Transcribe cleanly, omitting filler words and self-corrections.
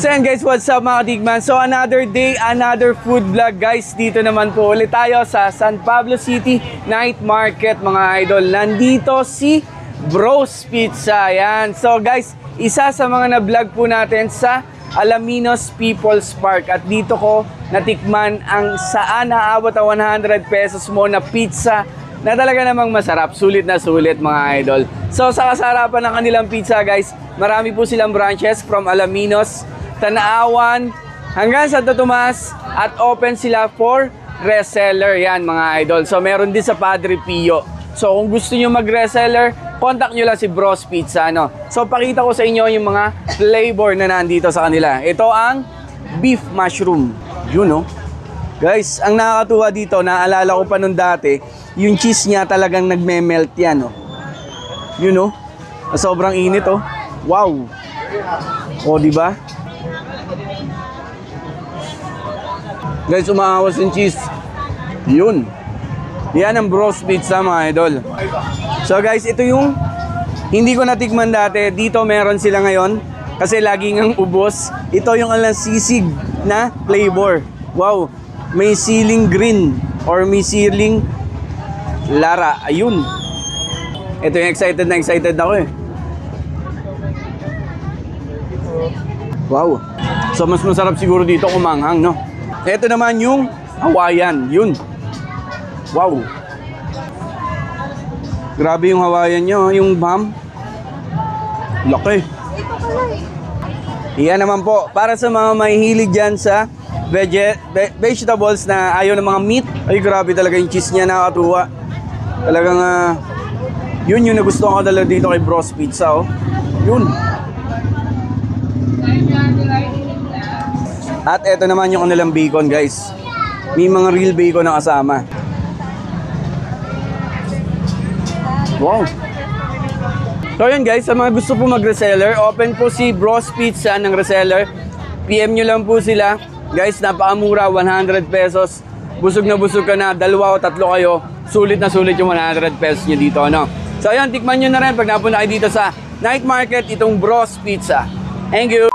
So yan guys, what's up mga katikman? So another day, another food vlog guys. Dito naman po ulit tayo sa San Pablo City Night Market mga idol. Nandito si Bros Pizza. Yan. So guys, isa sa mga na-vlog po natin sa Alaminos People's Park. At dito ko natikman ang saan naabot ang 100 pesos mo na pizza na talaga namang masarap. Sulit na sulit mga idol. So sa kasarapan ng kanilang pizza guys, marami po silang branches from Alaminos, Tanaawan, hanggang Santo Tomas, at open sila for reseller yan mga idol. So meron din sa Padre Pio. So kung gusto nyo mag-reseller, contact nyo lang si Bros Pizza. No? So pakita ko sa inyo yung mga flavor na nandito sa kanila. Ito ang beef mushroom. Yun no. Guys, ang nakakatuwa dito, naalala ko pa nung dati, yung cheese niya talagang nagme-melt yan. No? Yun no. Sobrang init oh. Wow. O diba? Guys, umahawas yung cheese. Yun. Yan ang Bros Pizza mga idol. So guys, ito yung hindi ko natikman dati. Dito meron sila ngayon kasi lagi ngang ubos. Ito yung alang sisig na flavor. Wow. May siling green or may siling lara. Ayun. Ito yung excited ako eh. Wow. So mas masarap siguro dito kumanghang, no? Ito naman yung Hawaiian. Yun. Wow. Grabe yung Hawaiian nyo, yung ham. Laki. Iyan naman po, para sa mga mahihilig dyan sa vegetables na ayaw ng mga meat. Ay, grabe talaga yung cheese niya, nakakatuwa. Talagang, yun yung nagustuhan ko talaga dito kay Bros Pizza, oh. Yun. At eto naman yung kanilang bacon, guys. May mga real bacon na kasama. Wow. So yun guys, sa mga gusto po mag-reseller, open po si Bros Pizza ng reseller. PM nyo lang po sila. Guys, napakamura, 100 pesos. Busog na busog ka na, 2 o 3 kayo. Sulit na sulit yung 100 pesos nyo dito, no? So ayun, tikman nyo na rin pag napunta kayo dito sa Night Market, itong Bros Pizza. Thank you!